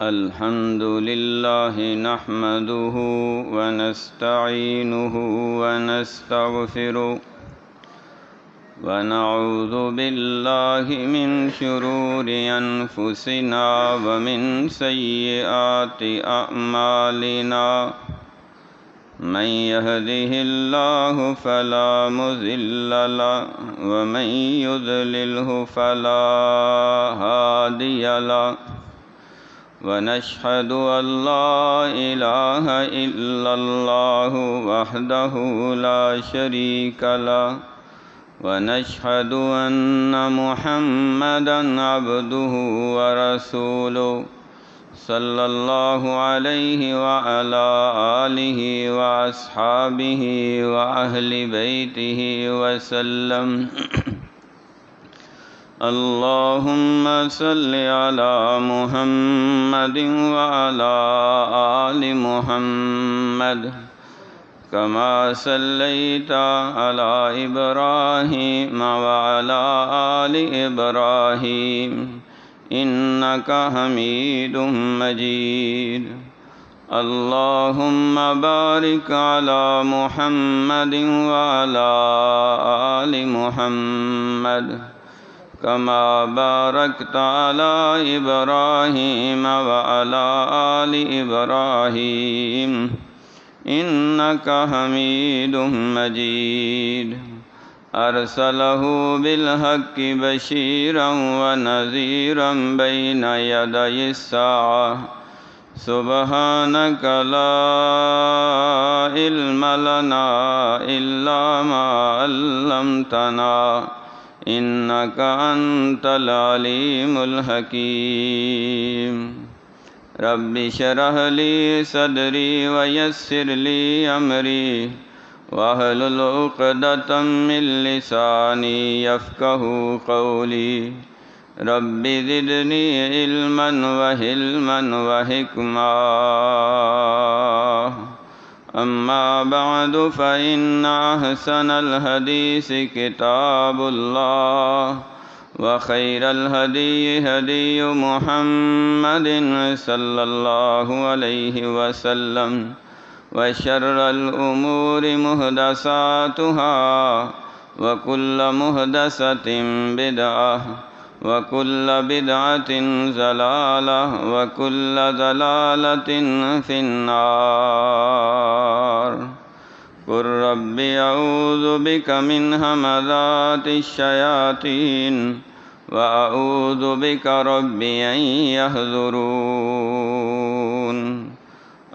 الحمد لله نحمده ونستعينه ونستغفره ونعوذ بالله من شرور أنفسنا ومن سيئات أعمالنا من يهده الله فلا مضل له ومن يضلله فلا هادي له ونشهد أن لا إله إلا الله وحده لا شريك له ونشهد أن محمدا عبده ورسوله صلى الله عليه وعلى آله وأصحابه وأهل بيته وسلم اللهم صل على محمد وعلى آل محمد كما صليت على إبراهيم وعلى آل إبراهيم إنك حميد مجيد اللهم بارك على محمد وعلى آل محمد كما باركت على إبراهيم وعلى آل إبراهيم إنك حميد مجيد أرسله بالحق بشيرا ونذيرا بين يدي الساعة سبحانك لا علم لنا إلا ما علمتنا إنك أنت العليم الحكيم رب اشرح لي صدري ويسر لي أمري واحلل عقدة من لساني يفقهوا قولي رب زدني علما وحلما وحكمة أما بعد فإن أحسن الحديث كتاب الله وخير الهدي هدي محمد صلى الله عليه وسلم وشر الأمور محدثاتها وكل محدثة بدعة وكل بدعة ضلالة وكل ضلالة في النار قل رب أعوذ بك من همزات الشياطين وأعوذ بك رب أن يحضرون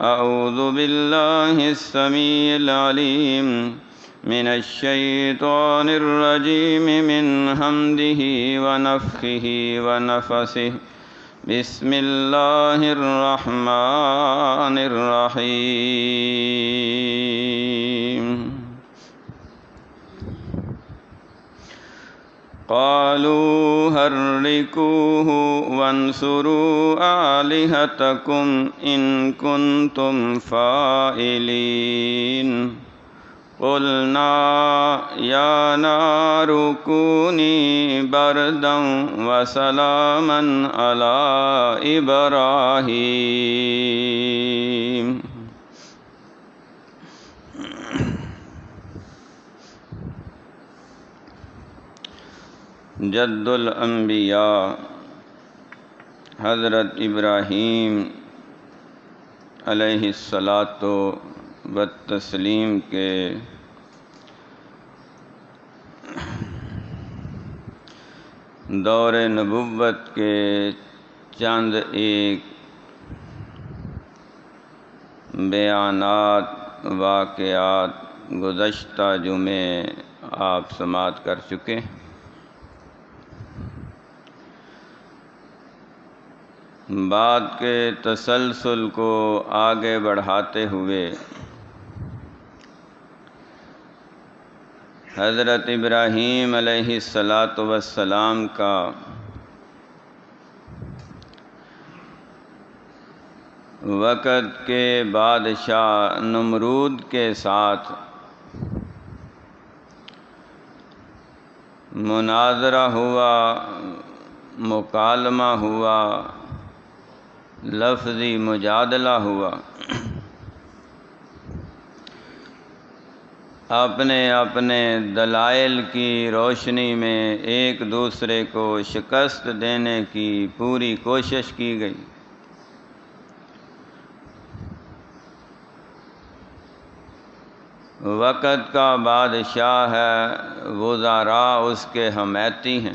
أعوذ بالله السميع العليم من الشيطان الرجيم من حمده ونفخه ونفثه بسم الله الرحمن الرحيم قالوا حرقوه وانصروا آلهتكم إن كنتم فاعلين قلنا يا نار كوني بردا وسلاما على إبراهيم جد الانبیاء حضرت ابراہیم علیہ الصلاۃ والتسلیم کے دور نبوت کے چند ایک بیانات واقعات گزشتہ جمعے آپ سماعت کر چکے. بات کے تسلسل کو آگے بڑھاتے ہوئے حضرت ابراہیم علیہ السلام کا وقت کے بادشاہ نمرود کے ساتھ مناظرہ ہوا، مکالمہ ہوا، لفظی مجادلہ ہوا، اپنے اپنے دلائل کی روشنی میں ایک دوسرے کو شکست دینے کی پوری کوشش کی گئی۔ وقت کا بادشاہ ہے، وزراء اس کے حمیتی ہیں،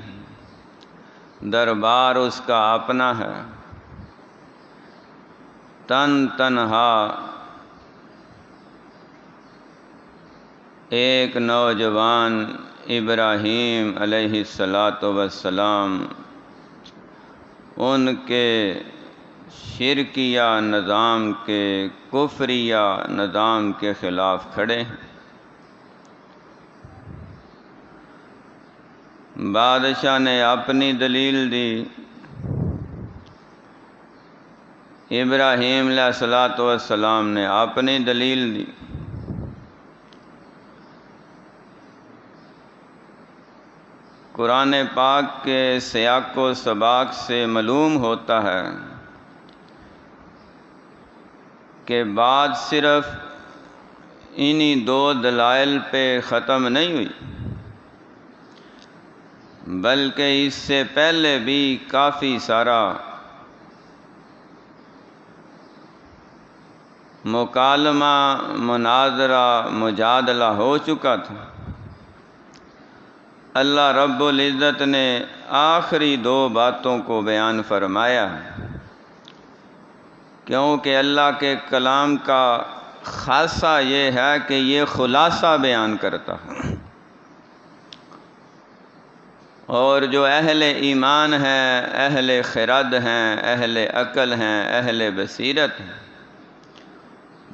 دربار اس کا اپنا ہے، تن تنہا ایک نوجوان ابراہیم علیہ السلام ان کے شرکیہ نظام کے، کفریہ نظام کے خلاف کھڑے ہیں۔ بادشاہ نے اپنی دلیل دی، ابراہیم علیہ السلام نے اپنی دلیل دی۔ قرآن پاک کے سیاق و سباق سے معلوم ہوتا ہے کہ بات صرف انہی دو دلائل پہ ختم نہیں ہوئی، بلکہ اس سے پہلے بھی کافی سارا مکالمہ، مناظرہ، مجادلہ ہو چکا تھا۔ اللہ رب العزت نے آخری دو باتوں کو بیان فرمایا، کیونکہ اللہ کے کلام کا خاصہ یہ ہے کہ یہ خلاصہ بیان کرتا ہے، اور جو اہل ایمان ہیں، اہل خرد ہیں، اہل عقل ہیں، اہل بصیرت ہیں،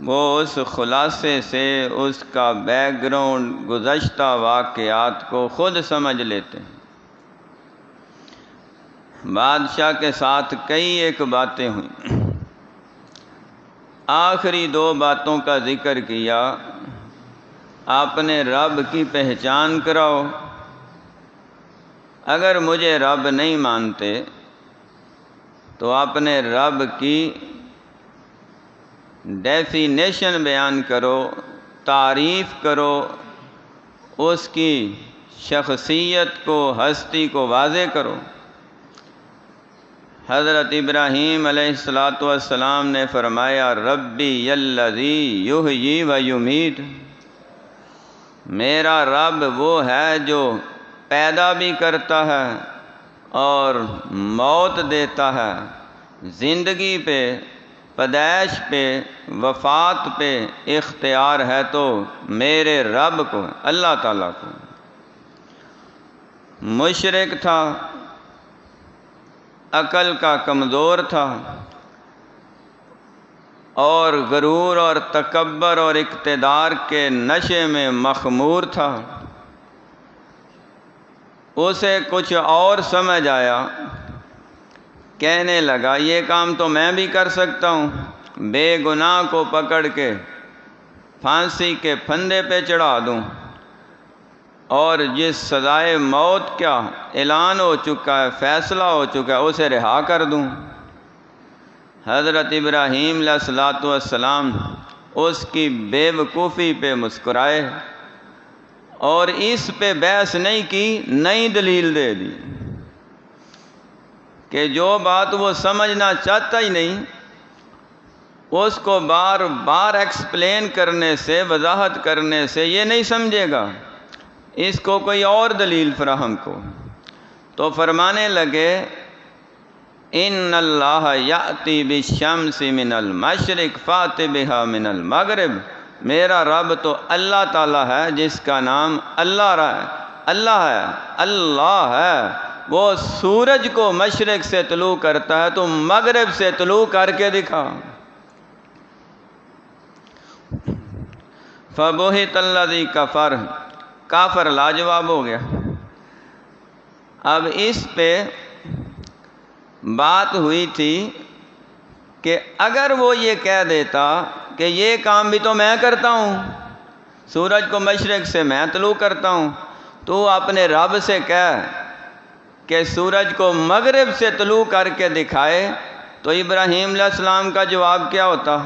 وہ اس خلاصے سے اس کا بیک گراؤنڈ، گزشتہ واقعات کو خود سمجھ لیتے ہیں۔ بادشاہ کے ساتھ کئی ایک باتیں ہوئیں، آخری دو باتوں کا ذکر کیا۔ اپنے رب کی پہچان کراؤ، اگر مجھے رب نہیں مانتے تو اپنے رب کی ڈیفینیشن بیان کرو، تعریف کرو، اس کی شخصیت کو، ہستی کو واضح کرو۔ حضرت ابراہیم علیہ السلام نے فرمایا، ربی الذی یحیی و یمیت، میرا رب وہ ہے جو پیدا بھی کرتا ہے اور موت دیتا ہے، زندگی پہ، پیدائش پہ، وفات پہ اختیار ہے تو میرے رب کو، اللہ تعالیٰ کو۔ مشرک تھا، عقل کا کمزور تھا، اور غرور اور تکبر اور اقتدار کے نشے میں مخمور تھا۔ اسے کچھ اور سمجھ آیا، کہنے لگا یہ کام تو میں بھی کر سکتا ہوں، بے گناہ کو پکڑ کے پھانسی کے پھندے پہ چڑھا دوں، اور جس سزائے موت کا اعلان ہو چکا ہے، فیصلہ ہو چکا ہے، اسے رہا کر دوں۔ حضرت ابراہیم علیہ السلام اس کی بے وقوفی پہ مسکرائے اور اس پہ بحث نہیں کی، نئی دلیل دے دی کہ جو بات وہ سمجھنا چاہتا ہی نہیں، اس کو بار بار ایکسپلین کرنے سے، وضاحت کرنے سے یہ نہیں سمجھے گا، اس کو کوئی اور دلیل فراہم کو۔ تو فرمانے لگے، ان اللہ یأتی بالشمس من المشرق فأت بہا من المغرب، میرا رب تو اللہ تعالیٰ ہے جس کا نام اللہ ہے، وہ سورج کو مشرق سے طلوع کرتا ہے تو مغرب سے طلوع کر کے دکھا۔ فبہت الذی کفر، کافر لاجواب ہو گیا۔ اب اس پہ بات ہوئی تھی کہ اگر وہ یہ کہہ دیتا کہ یہ کام بھی تو میں کرتا ہوں، سورج کو مشرق سے میں طلوع کرتا ہوں، تو اپنے رب سے کہہ کہ سورج کو مغرب سے طلوع کر کے دکھائے، تو ابراہیم علیہ السلام کا جواب کیا ہوتا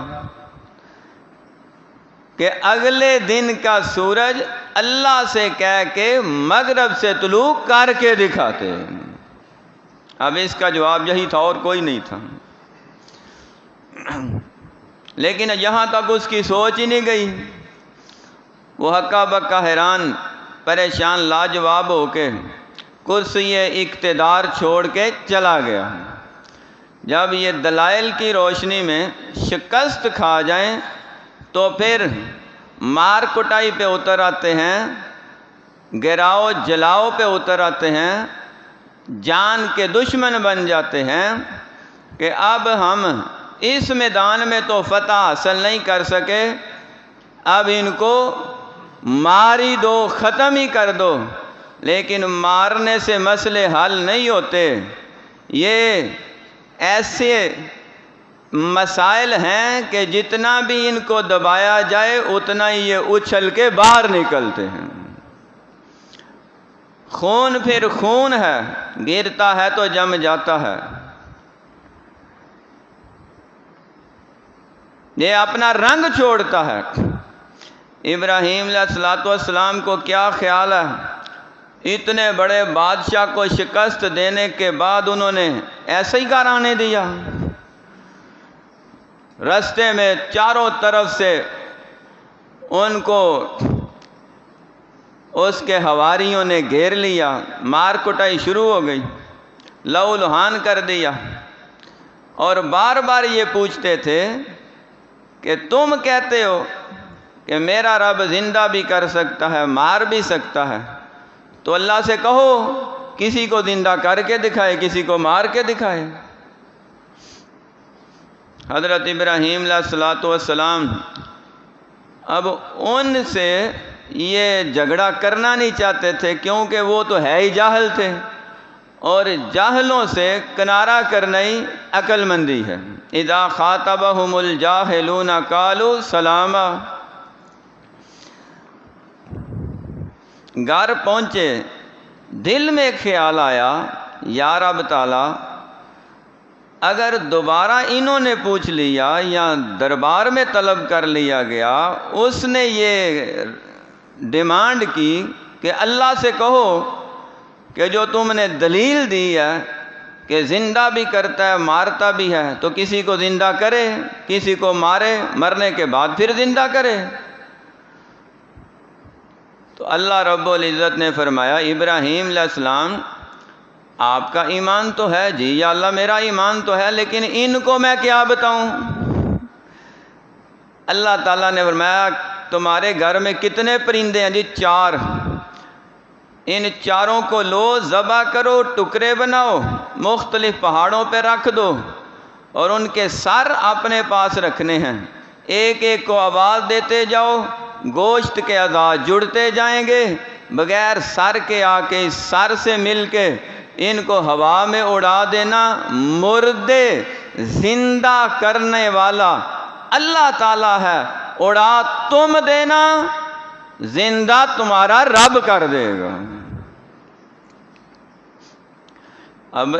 کہ اگلے دن کا سورج اللہ سے کہہ کے مغرب سے طلوع کر کے دکھاتے۔ اب اس کا جواب یہی تھا اور کوئی نہیں تھا، لیکن یہاں تک اس کی سوچ ہی نہیں گئی۔ وہ ہکا بکا حیران پریشان لاجواب ہو کے کرسی اقتدار چھوڑ کے چلا گیا۔ جب یہ دلائل کی روشنی میں شکست کھا جائیں تو پھر مار کٹائی پہ اتر آتے ہیں، گراؤ جلاؤ پہ اتر آتے ہیں، جان کے دشمن بن جاتے ہیں کہ اب ہم اس میدان میں تو فتح حاصل نہیں کر سکے، اب ان کو مار ہی دو، ختم ہی کر دو۔ لیکن مارنے سے مسئلے حل نہیں ہوتے، یہ ایسے مسائل ہیں کہ جتنا بھی ان کو دبایا جائے اتنا ہی یہ اچھل کے باہر نکلتے ہیں۔ خون پھر خون ہے، گرتا ہے تو جم جاتا ہے۔ یہ اپنا رنگ چھوڑتا ہے۔ ابراہیم علیہ السلام کو کیا خیال ہے، اتنے بڑے بادشاہ کو شکست دینے کے بعد انہوں نے ایسے ہی گھرانے دیا؟ رستے میں چاروں طرف سے ان کو اس کے حواریوں نے گھیر لیا، مار کٹائی شروع ہو گئی، لہو لہان کر دیا، اور بار بار یہ پوچھتے تھے کہ تم کہتے ہو کہ میرا رب زندہ بھی کر سکتا ہے، مار بھی سکتا ہے، تو اللہ سے کہو کسی کو زندہ کر کے دکھائے، کسی کو مار کے دکھائے۔ حضرت ابراہیم علیہ السلام اب ان سے یہ جھگڑا کرنا نہیں چاہتے تھے، کیونکہ وہ تو ہے ہی جاہل تھے، اور جاہلوں سے کنارہ کرنا ہی عقل مندی ہے۔ اذا خاطبہم الجاہلون قالوا سلاما۔ گھر پہنچے، دل میں خیال آیا یا رب تعالی اگر دوبارہ انہوں نے پوچھ لیا یا دربار میں طلب کر لیا گیا، اس نے یہ ڈیمانڈ کی کہ اللہ سے کہو کہ جو تم نے دلیل دی ہے کہ زندہ بھی کرتا ہے مارتا بھی ہے، تو کسی کو زندہ کرے، کسی کو مارے، مرنے کے بعد پھر زندہ کرے۔ تو اللہ رب العزت نے فرمایا ابراہیم علیہ السلام آپ کا ایمان تو ہے جی، یا اللہ میرا ایمان تو ہے، لیکن ان کو میں کیا بتاؤں؟ اللہ تعالیٰ نے فرمایا تمہارے گھر میں کتنے پرندے ہیں جی؟ 4۔ ان چاروں کو لو، ذبح کرو، ٹکڑے بناؤ، مختلف پہاڑوں پہ رکھ دو، اور ان کے سر اپنے پاس رکھنے ہیں، ایک ایک کو آواز دیتے جاؤ، گوشت کے اعضاء جڑتے جائیں گے، بغیر سر کے آ کے سر سے مل کے ان کو ہوا میں اڑا دینا۔ مردے زندہ کرنے والا اللہ تعالیٰ ہے، اڑا تم دینا، زندہ تمہارا رب کر دے گا۔ اب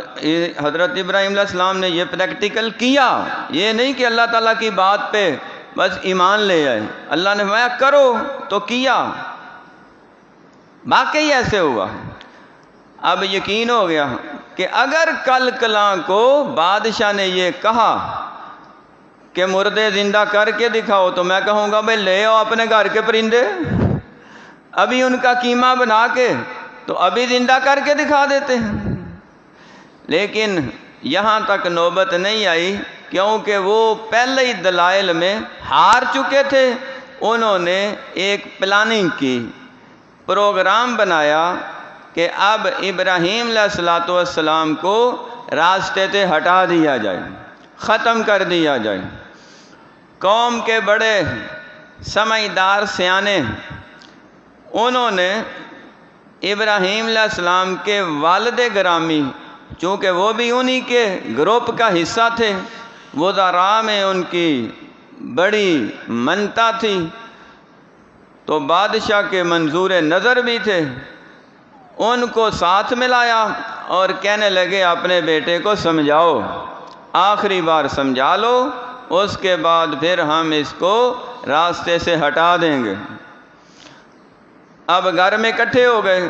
حضرت ابراہیم علیہ السلام نے یہ پریکٹیکل کیا، یہ نہیں کہ اللہ تعالیٰ کی بات پہ بس ایمان لے آئے، اللہ نے فرمایا کرو تو کیا، واقعی ایسے ہوا۔ اب یقین ہو گیا کہ اگر کل کلاں کو بادشاہ نے یہ کہا کہ مردے زندہ کر کے دکھاؤ، تو میں کہوں گا بھائی لے آؤ اپنے گھر کے پرندے، ابھی ان کا قیمہ بنا کے تو ابھی زندہ کر کے دکھا دیتے ہیں۔ لیکن یہاں تک نوبت نہیں آئی، کیونکہ وہ پہلے ہی دلائل میں ہار چکے تھے۔ انہوں نے ایک پلاننگ کی، پروگرام بنایا کہ اب ابراہیم علیہ السلام کو راستے سے ہٹا دیا جائے، ختم کر دیا جائے۔ قوم کے بڑے سمجھدار سیانے انہوں نے ابراہیم علیہ السلام کے والد گرامی، چونکہ وہ بھی انہی کے گروپ کا حصہ تھے، وزراء میں ان کی بڑی منتا تھی، تو بادشاہ کے منظور نظر بھی تھے، ان کو ساتھ ملایا اور کہنے لگے اپنے بیٹے کو سمجھاؤ، آخری بار سمجھا لو، اس کے بعد پھر ہم اس کو راستے سے ہٹا دیں گے۔ اب گھر میں اکٹھے ہو گئے،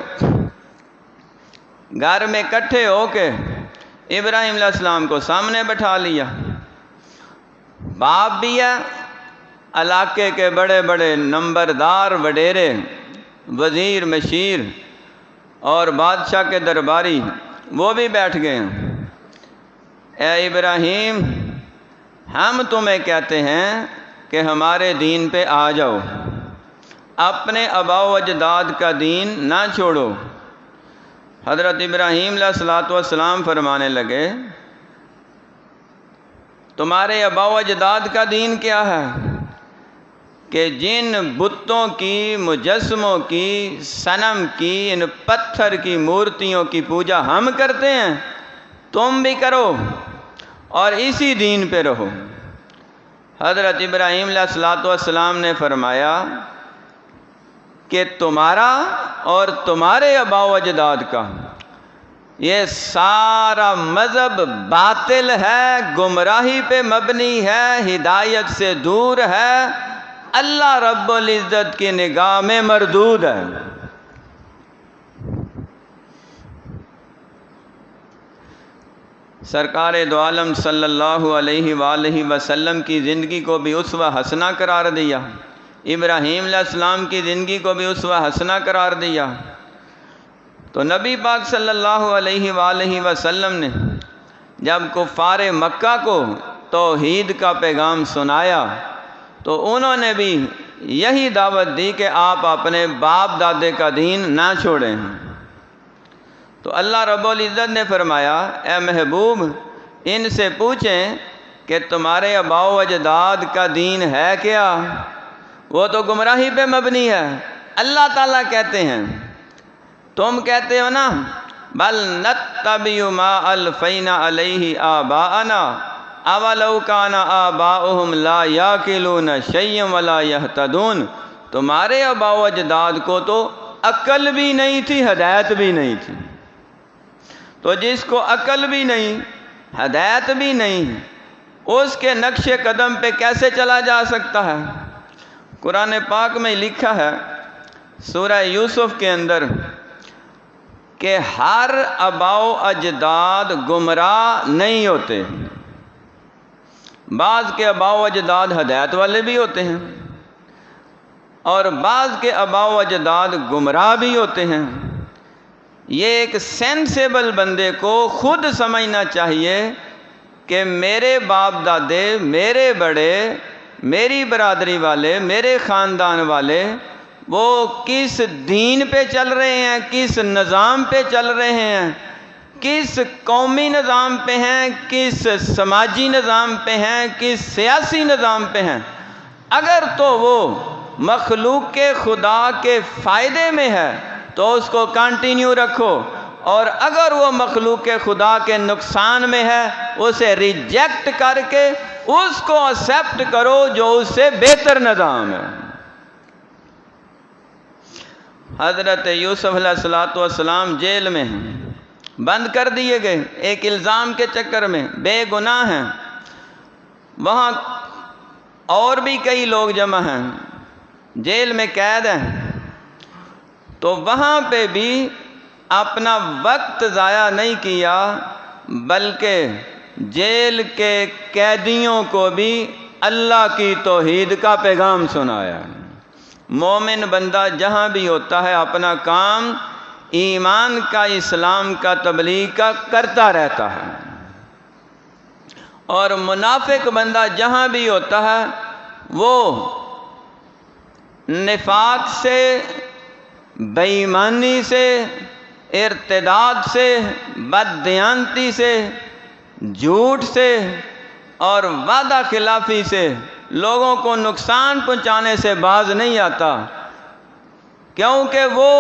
گھر میں اکٹھے ہو کے ابراہیم علیہ السلام کو سامنے بٹھا لیا۔ باپ بھی ہے، علاقے کے بڑے بڑے نمبردار وڈیرے، وزیر مشیر اور بادشاہ کے درباری وہ بھی بیٹھ گئے ہیں۔ اے ابراہیم، ہم تمہیں کہتے ہیں کہ ہمارے دین پہ آ جاؤ، اپنے آباء و اجداد کا دین نہ چھوڑو۔ حضرت ابراہیم علیہ السلام فرمانے لگے، تمہارے آباء و اجداد کا دین کیا ہے کہ جن بتوں کی، مجسموں کی، صنم کی، ان پتھر کی مورتیوں کی پوجا ہم کرتے ہیں، تم بھی کرو اور اسی دین پہ رہو۔ حضرت ابراہیم علیہ السلام نے فرمایا کہ تمہارا اور تمہارے آباء و اجداد کا یہ سارا مذہب باطل ہے، گمراہی پہ مبنی ہے، ہدایت سے دور ہے، اللہ رب العزت کی نگاہ میں مردود ہے۔ سرکار دو عالم صلی اللہ علیہ وآلہ وسلم کی زندگی کو بھی اسوہ حسنہ قرار دیا، ابراہیم علیہ السلام کی زندگی کو بھی اسوہ حسنہ قرار دیا۔ تو نبی پاک صلی اللہ علیہ وآلہ وسلم نے جب کفار مکہ کو توحید کا پیغام سنایا تو انہوں نے بھی یہی دعوت دی کہ آپ اپنے باپ دادے کا دین نہ چھوڑیں۔ تو اللہ رب العزت نے فرمایا، اے محبوب، ان سے پوچھیں کہ تمہارے آباء و اجداد کا دین ہے کیا؟ وہ تو گمراہی پہ مبنی ہے۔ اللہ تعالیٰ کہتے ہیں، تم کہتے ہو نا، بل نتبع ما الفینا علیہ آباءنا اولو کان آباؤہم لا یاکلون شیئا ولا یہتدون۔ تمہارے آباء و اجداد کو تو عقل بھی نہیں تھی، ہدایت بھی نہیں تھی۔ تو جس کو عقل بھی نہیں، ہدایت بھی نہیں، اس کے نقش قدم پہ کیسے چلا جا سکتا ہے؟ قرآن پاک میں لکھا ہے سورہ یوسف کے اندر کہ ہر آباء و اجداد گمراہ نہیں ہوتے، بعض کے آباء و اجداد ہدایت والے بھی ہوتے ہیں اور بعض کے آباء و اجداد گمراہ بھی ہوتے ہیں۔ یہ ایک سینسیبل بندے کو خود سمجھنا چاہیے کہ میرے باپ دادے، میرے بڑے، میری برادری والے، میرے خاندان والے وہ کس دین پہ چل رہے ہیں، کس نظام پہ چل رہے ہیں، کس قومی نظام پہ ہیں، کس سماجی نظام پہ ہیں، کس سیاسی نظام پہ ہیں۔ اگر تو وہ مخلوق کے خدا کے فائدے میں ہے تو اس کو کنٹینیو رکھو، اور اگر وہ مخلوق کے خدا کے نقصان میں ہے اسے ریجیکٹ کر کے اس کو ایکسیپٹ کرو جو اس سے بہتر نظام ہے۔ حضرت یوسف علیہ السلام جیل میں ہیں، بند کر دیے گئے ایک الزام کے چکر میں، بے گناہ ہیں۔ وہاں اور بھی کئی لوگ جمع ہیں، جیل میں قید ہیں، تو وہاں پہ بھی اپنا وقت ضائع نہیں کیا بلکہ جیل کے قیدیوں کو بھی اللہ کی توحید کا پیغام سنایا۔ مومن بندہ جہاں بھی ہوتا ہے اپنا کام ایمان کا، اسلام کا، تبلیغ کا کرتا رہتا ہے، اور منافق بندہ جہاں بھی ہوتا ہے وہ نفاق سے، بے ایمانی سے، ارتداد سے، بددیانتی سے، جھوٹ سے اور وعدہ خلافی سے لوگوں کو نقصان پہنچانے سے باز نہیں آتا، کیونکہ وہ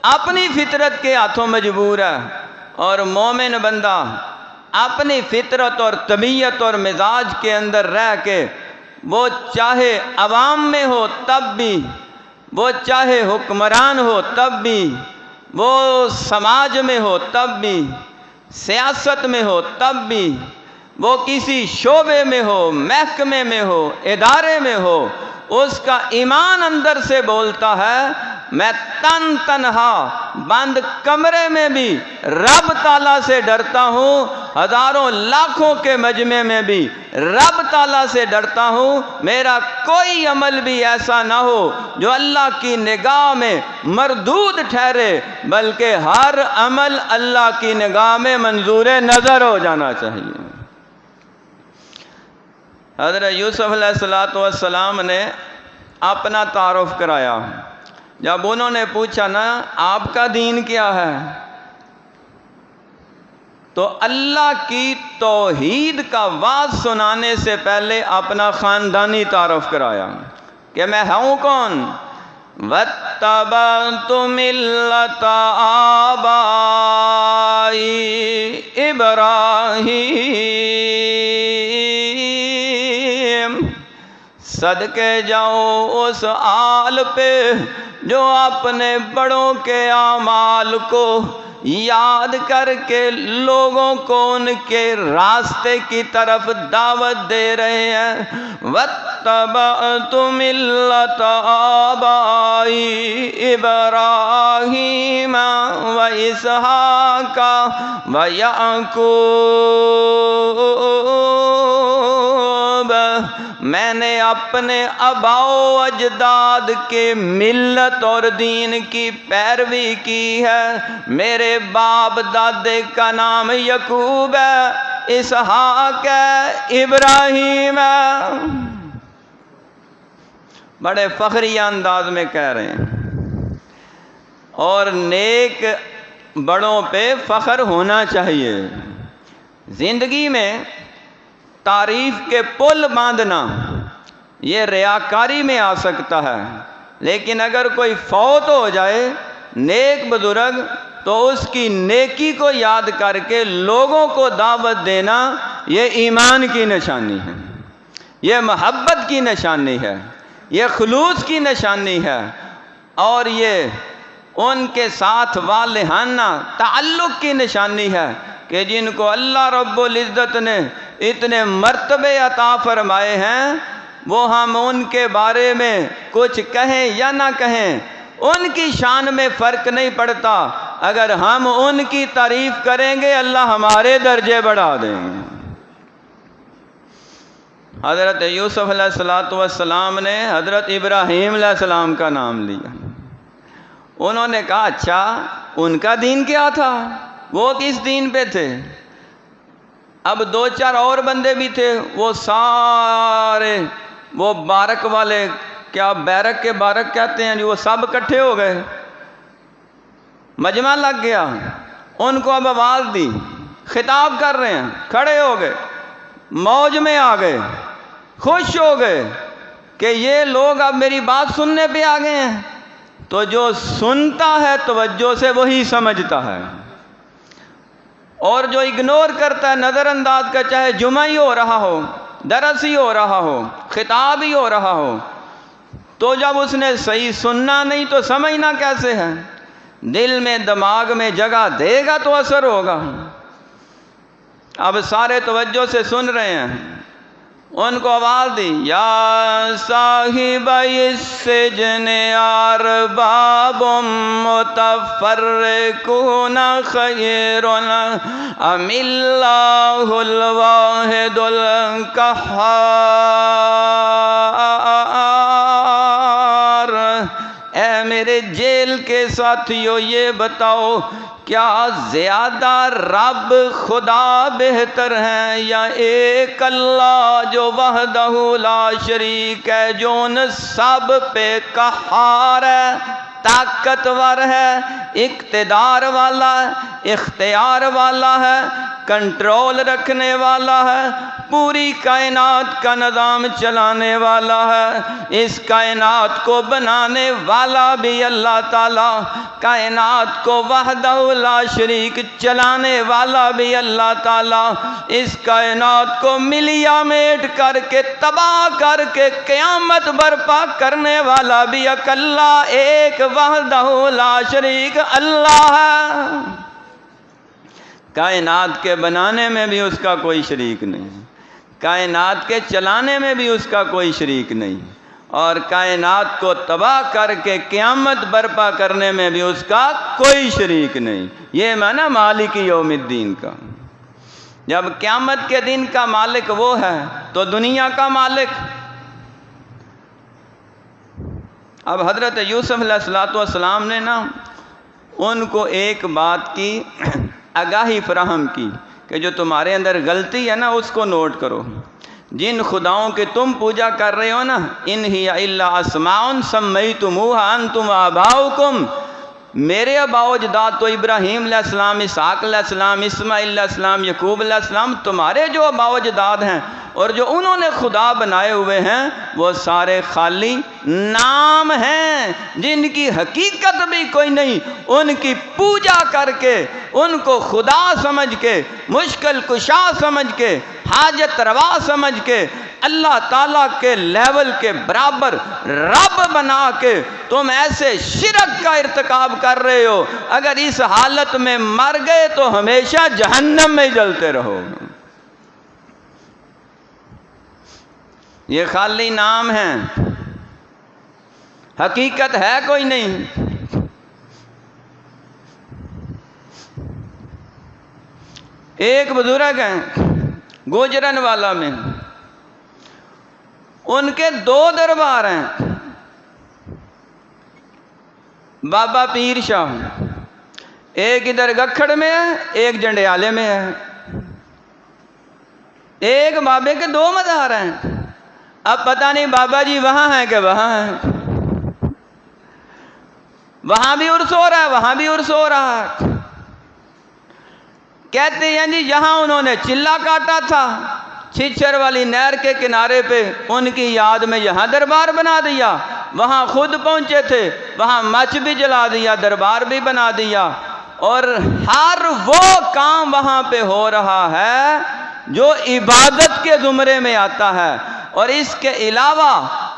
اپنی فطرت کے ہاتھوں مجبور ہے۔ اور مومن بندہ اپنی فطرت اور طبیعت اور مزاج کے اندر رہ کے وہ چاہے عوام میں ہو تب بھی، وہ چاہے حکمران ہو تب بھی، وہ سماج میں ہو تب بھی، سیاست میں ہو تب بھی، وہ کسی شعبے میں ہو، محکمے میں ہو، ادارے میں ہو، اس کا ایمان اندر سے بولتا ہے میں تنہا بند کمرے میں بھی رب تعالیٰ سے ڈرتا ہوں، ہزاروں لاکھوں کے مجمع میں بھی رب تعالیٰ سے ڈرتا ہوں، میرا کوئی عمل بھی ایسا نہ ہو جو اللہ کی نگاہ میں مردود ٹھہرے، بلکہ ہر عمل اللہ کی نگاہ میں منظور نظر ہو جانا چاہیے۔ حضرت یوسف علیہ السلام نے اپنا تعارف کرایا۔ جب انہوں نے پوچھا نا آپ کا دین کیا ہے، تو اللہ کی توحید کا واعظ سنانے سے پہلے اپنا خاندانی تعارف کرایا کہ میں ہوں کون؟ وَاتَّبَعْتُ مِلَّةَ آبَائِي ابراہیم، صدقے جاؤ اس آل پہ جو اپنے بڑوں کے اعمال کو یاد کر کے لوگوں کو ان کے راستے کی طرف دعوت دے رہے ہیں۔ وَاتَّبَعْتُ مِلَّةَ آبَائِي إِبْرَاهِيمَ وَإِسْحَاقَ وَيَعْقُوبَ، میں نے اپنے آباء و اجداد کے ملت اور دین کی پیروی کی ہے۔ میرے باپ دادے کا نام یعقوب ہے، اسحاق ہے، ابراہیم ہے۔ بڑے فخریہ انداز میں کہہ رہے ہیں، اور نیک بڑوں پہ فخر ہونا چاہیے۔ زندگی میں تعریف کے پل باندھنا یہ ریاکاری میں آ سکتا ہے، لیکن اگر کوئی فوت ہو جائے نیک بزرگ تو اس کی نیکی کو یاد کر کے لوگوں کو دعوت دینا یہ ایمان کی نشانی ہے، یہ محبت کی نشانی ہے، یہ خلوص کی نشانی ہے، اور یہ ان کے ساتھ والہانہ تعلق کی نشانی ہے کہ جن کو اللہ رب العزت نے اتنے مرتبے عطا فرمائے ہیں، وہ ہم ان کے بارے میں کچھ کہیں یا نہ کہیں ان کی شان میں فرق نہیں پڑتا، اگر ہم ان کی تعریف کریں گے اللہ ہمارے درجے بڑھا دیں گے۔ حضرت یوسف علیہ السلام نے حضرت ابراہیم علیہ السلام کا نام لیا۔ انہوں نے کہا اچھا ان کا دین کیا تھا، وہ کس دین پہ تھے؟ اب دو چار اور بندے بھی تھے، وہ سارے وہ بارک والے، کیا بیرک کے بارک کہتے ہیں جو، وہ سب اکٹھے ہو گئے، مجمع لگ گیا، ان کو اب آواز دی، خطاب کر رہے ہیں، کھڑے ہو گئے، موج میں آ گئے، خوش ہو گئے کہ یہ لوگ اب میری بات سننے پہ آ گئے ہیں۔ تو جو سنتا ہے توجہ سے وہی سمجھتا ہے، اور جو اگنور کرتا ہے، نظر انداز کا، چاہے جمعہ ہی ہو رہا ہو، درس ہی ہو رہا ہو، خطاب ہی ہو رہا ہو، تو جب اس نے صحیح سننا نہیں تو سمجھنا کیسے ہے؟ دل میں دماغ میں جگہ دے گا تو اثر ہوگا۔ اب سارے توجہ سے سن رہے ہیں، ان کو آواز دی، یا صاحب السجن ارباب متفرقون خیر ام اللہ الواحد القہار۔ اے میرے جیل کے ساتھیوں یہ بتاؤ کیا زیادہ رب خدا بہتر ہیں یا ایک اللہ جو وحدہ لا شریک ہے، جو ان سب پہ قہار ہے، طاقتور ہے، اقتدار والا ہے، اختیار والا ہے، کنٹرول رکھنے والا ہے، پوری کائنات کا نظام چلانے والا ہے۔ اس کائنات کو بنانے والا بھی اللہ تعالیٰ، کائنات کو وحدہ لا شریک چلانے والا بھی اللہ تعالیٰ، اس کائنات کو ملیا میٹ کر کے تباہ کر کے قیامت برپا کرنے والا بھی اکلا ایک وحدہ لا شریک اللہ ہے۔ کائنات کے بنانے میں بھی اس کا کوئی شریک نہیں، کائنات کے چلانے میں بھی اس کا کوئی شریک نہیں، اور کائنات کو تباہ کر کے قیامت برپا کرنے میں بھی اس کا کوئی شریک نہیں۔ یہ معنی مالک یوم الدین کا۔ جب قیامت کے دن کا مالک وہ ہے تو دنیا کا مالک۔ اب حضرت یوسف علیہ السلام نے نا ان کو ایک بات کی آگاہی فراہم کی کہ جو تمہارے اندر غلطی ہے نا اس کو نوٹ کرو۔ جن خداؤں کے تم پوجا کر رہے ہو نا، ان ہی الا اسماء سمیتموها انتم وآباؤکم، میرے آباء و اجداد تو ابراہیم علیہ السلام، اسحاق علیہ السلام، اسماعیل علیہ السلام، یعقوب علیہ السلام، تمہارے جو آباء و اجداد ہیں اور جو انہوں نے خدا بنائے ہوئے ہیں وہ سارے خالی نام ہیں، جن کی حقیقت بھی کوئی نہیں۔ ان کی پوجا کر کے، ان کو خدا سمجھ کے، مشکل کشا سمجھ کے، حاجت روا سمجھ کے، اللہ تعالیٰ کے لیول کے برابر رب بنا کے تم ایسے شرک کا ارتکاب کر رہے ہو، اگر اس حالت میں مر گئے تو ہمیشہ جہنم میں جلتے رہو۔ یہ خالی نام ہیں، حقیقت ہے کوئی نہیں۔ ایک بزرگ ہیں گوجرن والا میں، ان کے دو دربار ہیں، بابا پیر شاہ، ایک ادھر گکھڑ میں ہے، ایک جنڈیالے میں ہے۔ ایک بابے کے دو مزار ہیں، اب پتہ نہیں بابا جی وہاں ہیں کہ وہاں ہیں، وہاں بھی عرس ہو رہا ہے، وہاں بھی عرس ہو رہا ہے۔ کہتے ہیں جی یہاں انہوں نے چلا کاٹا تھا چھچر والی نہر کے کنارے پہ، ان کی یاد میں یہاں دربار بنا دیا، وہاں خود پہنچے تھے، وہاں مچ بھی جلا دیا، دربار بھی بنا دیا، اور ہر وہ کام وہاں پہ ہو رہا ہے جو عبادت کے زمرے میں آتا ہے، اور اس کے علاوہ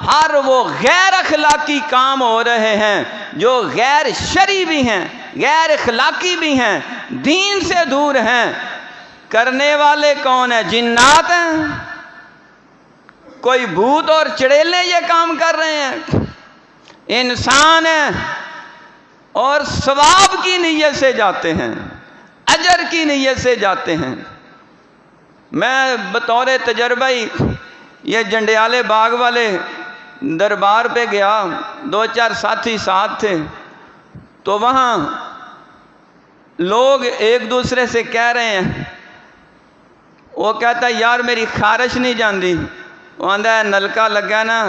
ہر وہ غیر اخلاقی کام ہو رہے ہیں جو غیر شرعی بھی ہیں، غیر اخلاقی بھی ہیں، دین سے دور ہیں۔ کرنے والے کون ہیں؟ جنات ہیں، کوئی بھوت اور چڑیلیں یہ کام کر رہے ہیں؟ انسان ہیں، اور ثواب کی نیت سے جاتے ہیں، اجر کی نیت سے جاتے ہیں۔ میں بطور تجربہ یہ جنڈیالے باغ والے دربار پہ گیا، دو چار ساتھی ساتھ تھے، تو وہاں لوگ ایک دوسرے سے کہہ رہے ہیں، وہ کہتا ہے یار میری خارش نہیں جاندی، وہ آندہ ہے نلکا لگا نا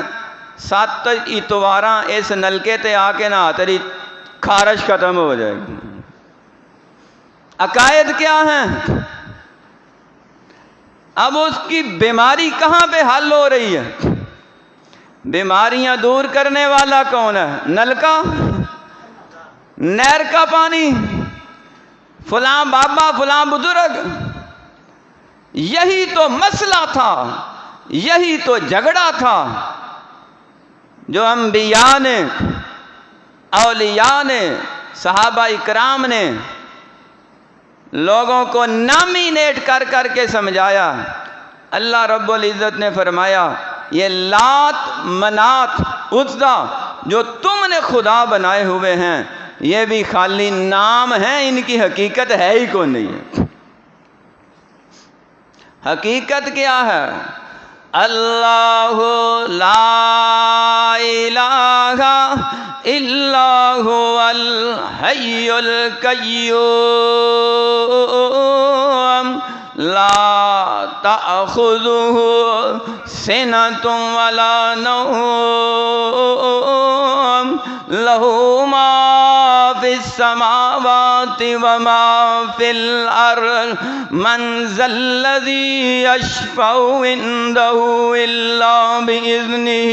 7 اتواراں اس نلکے تے آ کے نہ تیری خارش ختم ہو جائے گی۔ عقائد کیا ہیں؟ اب اس کی بیماری کہاں پہ حل ہو رہی ہے؟ بیماریاں دور کرنے والا کون ہے؟ نلکا، نہر کا پانی، فلاں بابا، فلاں بزرگ۔ یہی تو مسئلہ تھا، یہی تو جھگڑا تھا جو انبیاء نے، اولیاء نے، صحابہ اکرام نے لوگوں کو نامینیٹ کر کر کے سمجھایا۔ اللہ رب العزت نے فرمایا یہ لات، منات، عزا جو تم نے خدا بنائے ہوئے ہیں یہ بھی خالی نام ہیں، ان کی حقیقت ہے ہی کوئی نہیں ہے۔ حقیقت کیا ہے؟ اللہ لا الہ الا هو الحی القیوم لا تأخذہ سنۃ ولا نوم لہ ما فی السماوات وما في الأرض من ذا الذي يشفع عنده إلا بإذنه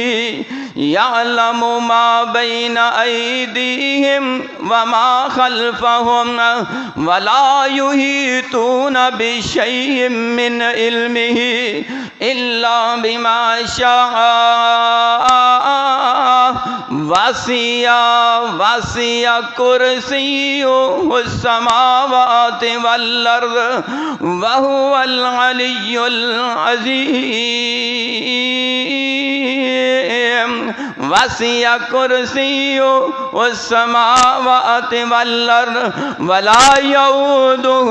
يعلم ما بين أيديهم وما خلفهم ولا يحيطون بشيء من علمه إلا بما شاء وسع كرسيه السماوات والأرض وهو العلي العظيم وسع كرسيه السماوات والأرض ولا يؤوده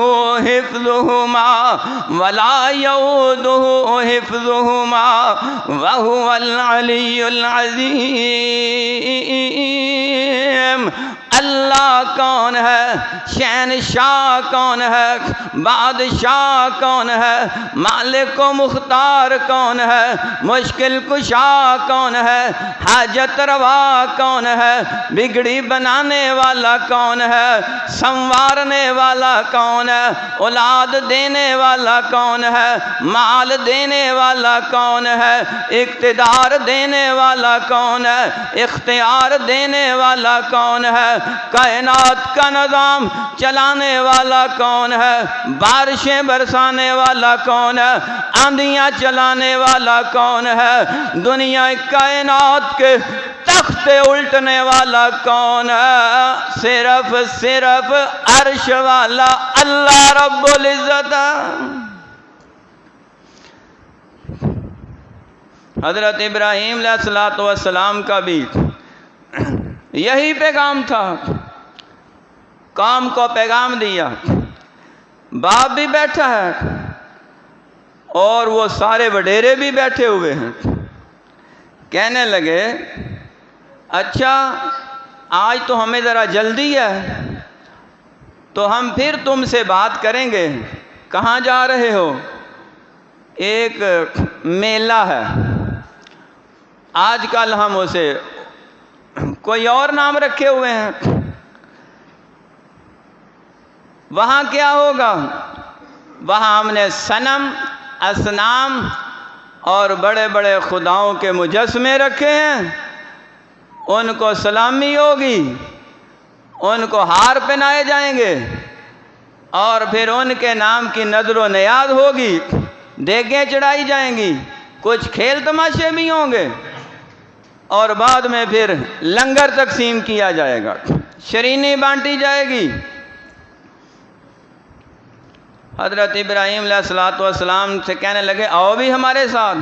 حفظهما وهو العلي العظيم. اللہ کون ہے؟ شہنشاہ کون ہے؟ بادشاہ کون ہے؟ مالک و مختار کون ہے؟ مشکل کشا کون ہے؟ حاجت روا کون ہے؟ بگڑی بنانے والا کون ہے؟ سنوارنے والا کون ہے؟ اولاد دینے والا کون ہے؟ مال دینے والا کون ہے؟ اقتدار دینے والا کون ہے؟ اختیار دینے والا کون ہے؟ کائنات کا نظام چلانے والا کون ہے؟ بارشیں برسانے والا کون ہے؟ آندھیاں چلانے والا کون ہے؟ دنیا کائنات کے تختے الٹنے والا کون ہے؟ صرف عرش والا اللہ رب العزت. حضرت ابراہیم علیہ السلام کا بھی یہی پیغام تھا. قوم کو پیغام دیا. باپ بھی بیٹھا ہے اور وہ سارے وڈیرے بھی بیٹھے ہوئے ہیں. کہنے لگے اچھا آج تو ہمیں ذرا جلدی ہے تو ہم پھر تم سے بات کریں گے. کہاں جا رہے ہو؟ ایک میلہ ہے، آج کل ہم اسے کوئی اور نام رکھے ہوئے ہیں. وہاں کیا ہوگا؟ وہاں ہم نے صنم، اصنام اور بڑے بڑے خداؤں کے مجسمے رکھے ہیں. ان کو سلامی ہوگی، ان کو ہار پہنائے جائیں گے اور پھر ان کے نام کی نظر و نیاز ہوگی، دیگیں چڑھائی جائیں گی، کچھ کھیل تماشے بھی ہوں گے اور بعد میں پھر لنگر تقسیم کیا جائے گا، شرینی بانٹی جائے گی. حضرت ابراہیم علیہ السلام سے کہنے لگے آؤ بھی ہمارے ساتھ.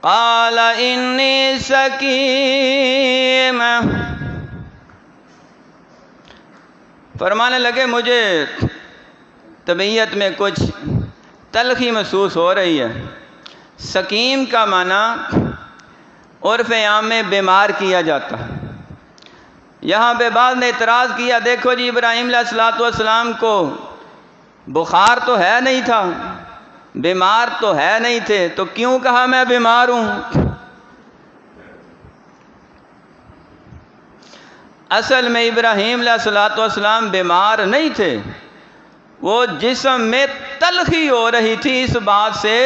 قال انی سقیم، فرمانے لگے مجھے طبیعت میں کچھ تلخی محسوس ہو رہی ہے. سقیم کا معنی عرف عام میں بیمار کیا جاتا ہے. یہاں پہ بعض نے اعتراض کیا دیکھو جی ابراہیم علیہ السلام کو بخار تو ہے نہیں تھا، بیمار تو ہے نہیں تھے، تو کیوں کہا میں بیمار ہوں؟ اصل میں ابراہیم علیہ السلام بیمار نہیں تھے، وہ جسم میں تلخی ہو رہی تھی اس بات سے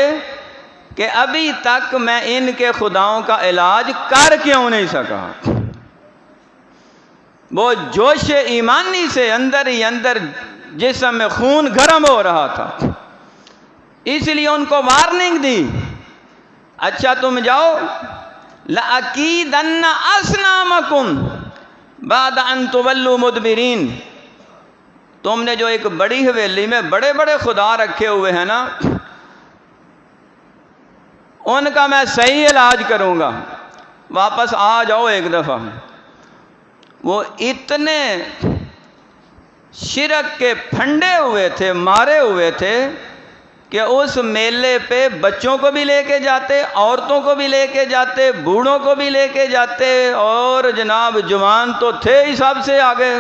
کہ ابھی تک میں ان کے خداؤں کا علاج کر کیوں نہیں سکا. وہ جوش ایمانی سے اندر ہی اندر جسم میں خون گرم ہو رہا تھا، اس لیے ان کو وارننگ دی اچھا تم جاؤ لَأَكِيدَنَّ أَصْنَامَكُمْ بَعْدَ أَن تُوَلُّوا مُدْبِرِينَ. تم نے جو ایک بڑی حویلی میں بڑے بڑے خدا رکھے ہوئے ہیں نا، ان کا میں صحیح علاج کروں گا، واپس آ جاؤ ایک دفعہ. وہ اتنے شرک کے پھنڈے ہوئے تھے، مارے ہوئے تھے کہ اس میلے پہ بچوں کو بھی لے کے جاتے، عورتوں کو بھی لے کے جاتے، بوڑھوں کو بھی لے کے جاتے، اور جناب جوان تو تھے ہی سب سے آگے.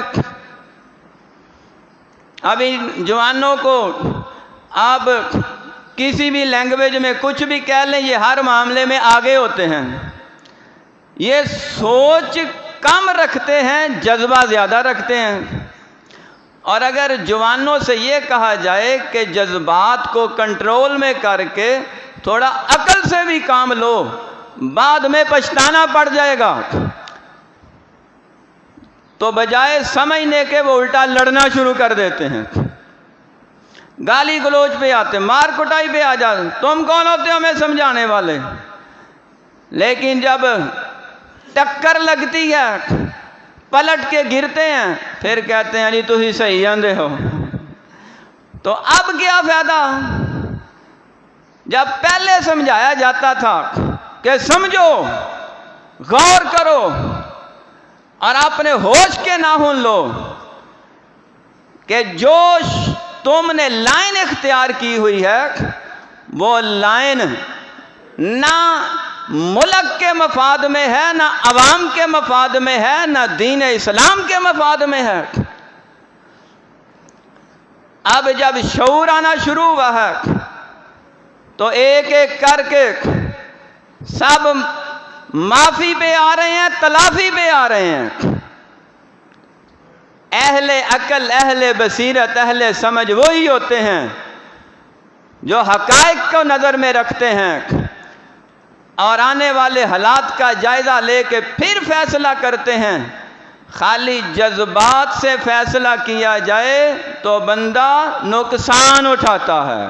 ابھی جوانوں کو آپ کسی بھی لینگویج میں کچھ بھی کہہ لیں، یہ ہر معاملے میں آگے ہوتے ہیں. یہ سوچ کم رکھتے ہیں، جذبہ زیادہ رکھتے ہیں۔ اور اگر جوانوں سے یہ کہا جائے کہ جذبات کو کنٹرول میں کر کے تھوڑا عقل سے بھی کام لو، بعد میں پچھتانا پڑ جائے گا، تو بجائے سمجھنے کے وہ الٹا لڑنا شروع کر دیتے ہیں، گالی گلوچ پہ آتے، مار کٹائی پہ آ جاتے، تم کون ہوتے ہو ہمیں سمجھانے والے؟ لیکن جب ٹکر لگتی ہے، پلٹ کے گرتے ہیں، پھر کہتے ہیں جی تو ہی صحیح آندے ہو۔ تو اب کیا فائدہ؟ جب پہلے سمجھایا جاتا تھا کہ سمجھو، غور کرو اور اپنے ہوش کے ناخن لو کہ جوش تم نے لائن اختیار کی ہوئی ہے، وہ لائن نہ ملک کے مفاد میں ہے، نہ عوام کے مفاد میں ہے، نہ دین اسلام کے مفاد میں ہے۔ اب جب شعور آنا شروع ہوا ہے تو ایک ایک کر کے سب معافی پہ آ رہے ہیں، تلافی پہ آ رہے ہیں۔ اہل عقل، اہل بصیرت، اہل سمجھ وہی ہوتے ہیں جو حقائق کو نظر میں رکھتے ہیں اور آنے والے حالات کا جائزہ لے کے پھر فیصلہ کرتے ہیں۔ خالی جذبات سے فیصلہ کیا جائے تو بندہ نقصان اٹھاتا ہے۔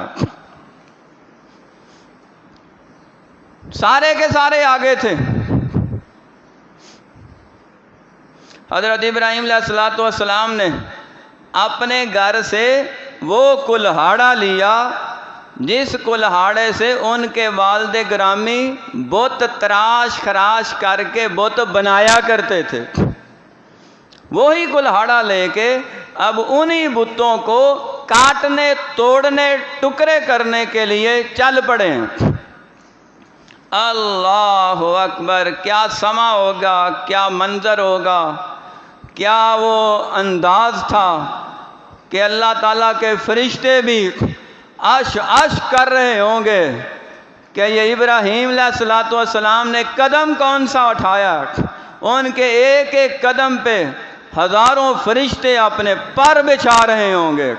سارے کے سارے آگے تھے۔ حضرت ابراہیم علیہ السلام نے اپنے گھر سے وہ کلہاڑا لیا جس کلہاڑے سے ان کے والد گرامی بت تراش خراش کر کے بت بنایا کرتے تھے۔ وہی کلہاڑا لے کے اب انہی بتوں کو کاٹنے، توڑنے، ٹکڑے کرنے کے لیے چل پڑے ہیں۔ اللہ اکبر! کیا سما ہوگا، کیا منظر ہوگا، کیا وہ انداز تھا کہ اللہ تعالیٰ کے فرشتے بھی عش عش کر رہے ہوں گے کہ یہ ابراہیم علیہ السلام نے قدم کون سا اٹھایا۔ ان کے ایک ایک قدم پہ ہزاروں فرشتے اپنے پر بچھا رہے ہوں گے،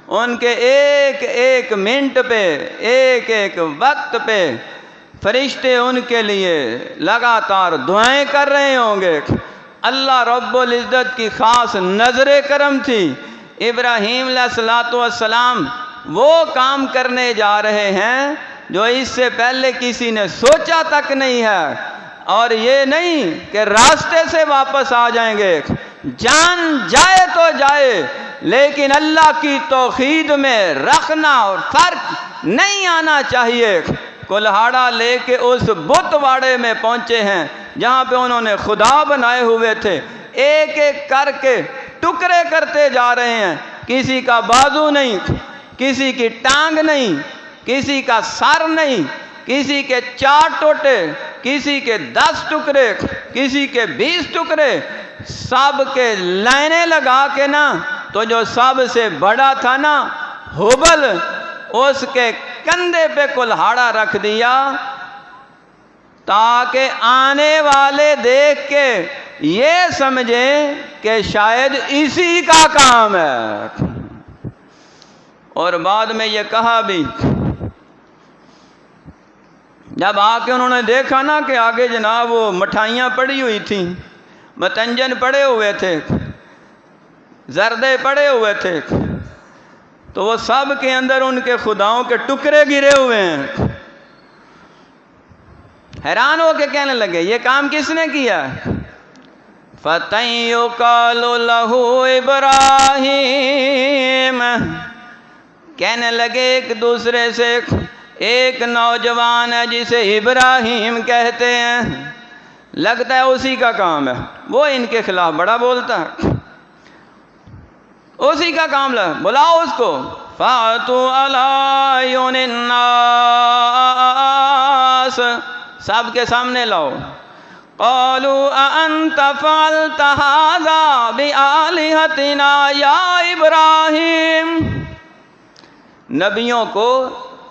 ان کے ایک ایک منٹ پہ، ایک ایک وقت پہ فرشتے ان کے لیے لگاتار دعائیں کر رہے ہوں گے۔ اللہ رب العزت کی خاص نظر کرم تھی۔ ابراہیم علیہ السلام وہ کام کرنے جا رہے ہیں جو اس سے پہلے کسی نے سوچا تک نہیں ہے، اور یہ نہیں کہ راستے سے واپس آ جائیں گے، جان جائے تو جائے، لیکن اللہ کی توحید میں رکھنا اور فرق نہیں آنا چاہیے۔ کلہاڑا لے کے اس بت واڑے میں پہنچے ہیں جہاں پہ انہوں نے خدا بنائے ہوئے تھے، ایک ایک کر کے ٹکڑے کرتے جا رہے ہیں۔ کسی کا بازو نہیں، کسی کی ٹانگ نہیں، کسی کا سر نہیں، کسی کے 4 ٹوٹے، کسی کے 10 ٹکڑے، کسی کے 20 ٹکڑے، سب کے لائنیں لگا کے نا، تو جو سب سے بڑا تھا نا ہبل، اس کے کندھے پہ کلہاڑا رکھ دیا تاکہ آنے والے دیکھ کے یہ سمجھیں کہ شاید اسی کا کام ہے۔ اور بعد میں یہ کہا بھی، جب آ کے انہوں نے دیکھا نا کہ آگے جناب وہ مٹھائیاں پڑی ہوئی تھیں، متنجن پڑے ہوئے تھے، زردے پڑے ہوئے تھے، تو وہ سب کے اندر ان کے خداؤں کے ٹکڑے گرے ہوئے ہیں۔ حیران ہو کے کہنے لگے یہ کام کس نے کیا؟ فَتًى يُقَالُ لَهُ ابراہیم، کہنے لگے ایک دوسرے سے، ایک نوجوان ہے جسے ابراہیم کہتے ہیں، لگتا ہے اسی کا کام ہے، وہ ان کے خلاف بڑا بولتا ہے، اسی کا کام ہے، بلاؤ اس کو۔ فَأْتُوا عَلَىٰ أَعْيُنِ النَّاسِ، سب کے سامنے لاؤ۔ قَالُوا أَأَنْتَ فَعَلْتَ هَٰذَا بِآلِهَتِنَا يَا إِبْرَاهِيمُ، نبیوں کو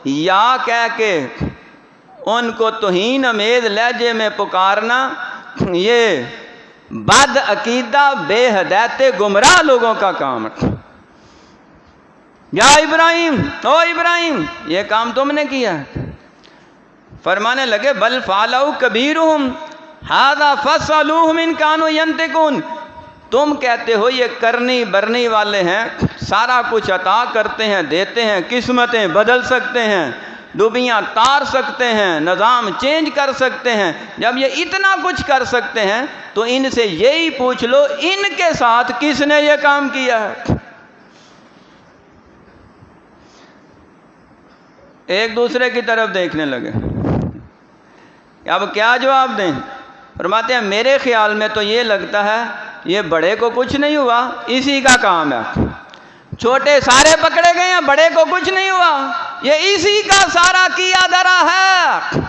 یا کہہ کے ان کو توہین امیز لہجے میں پکارنا، یہ بد عقیدہ بے ہدایت گمراہ لوگوں کا کام ہے۔ یا ابراہیم، او ابراہیم، یہ کام تم نے کیا۔ فرمانے لگے بل فعلوا کبیرہم ھذا فاسألوہم ان کانوا ینطقون، تم کہتے ہو یہ کرنی برنی والے ہیں، سارا کچھ عطا کرتے ہیں، دیتے ہیں، قسمتیں بدل سکتے ہیں، ڈوبیاں تار سکتے ہیں، نظام چینج کر سکتے ہیں، جب یہ اتنا کچھ کر سکتے ہیں تو ان سے یہی پوچھ لو ان کے ساتھ کس نے یہ کام کیا ہے۔ ایک دوسرے کی طرف دیکھنے لگے، اب کیا جواب دیں؟ فرماتے ہیں میرے خیال میں تو یہ لگتا ہے یہ بڑے کو کچھ نہیں ہوا، اسی کا کام ہے، چھوٹے سارے پکڑے گئے ہیں، بڑے کو کچھ نہیں ہوا، یہ اسی کا سارا کیا دھرا ہے،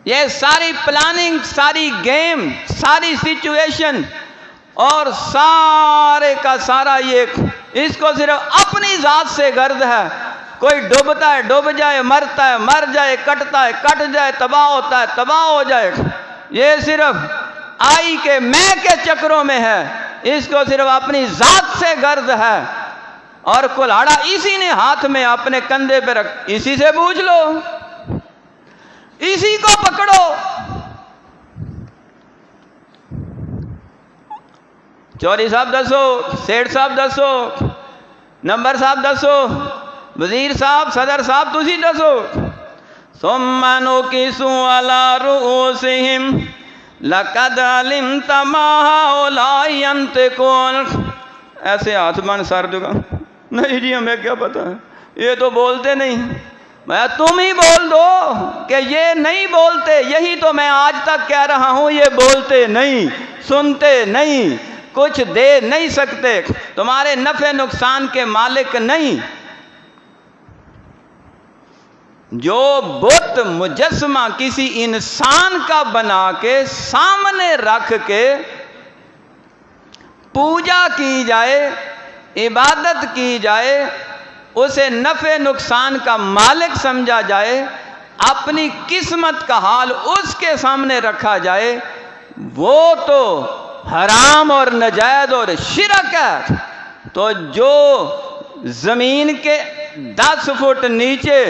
یہ ساری پلاننگ، ساری گیم، ساری سچویشن اور سارے کا سارا یہ اس کو صرف اپنی ذات سے غرض ہے، کوئی ڈوبتا ہے ڈوب جائے، مرتا ہے مر جائے، کٹتا ہے کٹ جائے، تباہ ہوتا ہے تباہ ہو جائے، یہ صرف آئی کے میں کے چکروں میں ہے، اس کو صرف اپنی ذات سے غرض ہے، اور کلاڑا اسی نے ہاتھ میں اپنے کندھے پہ رکھ، اسی سے پوچھ لو، اسی کو پکڑو۔ چوری صاحب دسو، سیٹھ صاحب دسو، نمبر صاحب دسو، وزیر صاحب، صدر صاحب تسی دسو۔ ثم نكسوا على رؤوسهم لقد علمت ما هؤلاء ينطقون، ایسے ہاتھ بن سر جگہ، نہیں جی ہمیں کیا پتا ہے، یہ تو بولتے نہیں، میں تم ہی بول دو کہ یہ نہیں بولتے، یہی تو میں آج تک کہہ رہا ہوں، یہ بولتے نہیں، سنتے نہیں، کچھ دے نہیں سکتے، تمہارے نفع نقصان کے مالک نہیں۔ جو بت مجسمہ کسی انسان کا بنا کے سامنے رکھ کے پوجا کی جائے، عبادت کی جائے، اسے نفع نقصان کا مالک سمجھا جائے، اپنی قسمت کا حال اس کے سامنے رکھا جائے، وہ تو حرام اور ناجائز اور شرک ہے۔ تو جو زمین کے 10 فٹ نیچے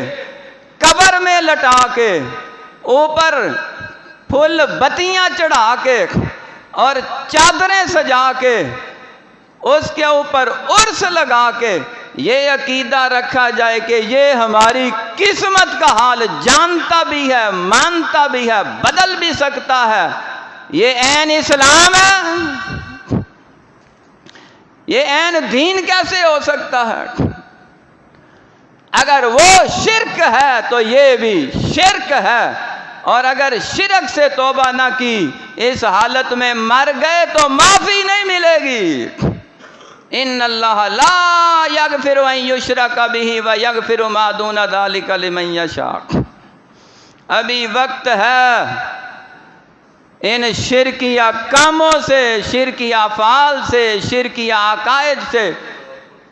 قبر میں لٹا کے، اوپر پھل بتیاں چڑھا کے اور چادریں سجا کے، اس کے اوپر عرس لگا کے یہ عقیدہ رکھا جائے کہ یہ ہماری قسمت کا حال جانتا بھی ہے، مانتا بھی ہے، بدل بھی سکتا ہے، یہ عین اسلام ہے؟ یہ عین دین کیسے ہو سکتا ہے؟ اگر وہ شرک ہے تو یہ بھی شرک ہے، اور اگر شرک سے توبہ نہ کی، اس حالت میں مر گئے تو معافی نہیں ملے گی۔ ان اللہ لا یغفر ان یشرک بہ ویغفر ما دون ذلک لمن یشاء۔ ابھی وقت ہے ان شرکیہ کاموں سے، شرکیہ افعال سے، شرکیہ عقائد سے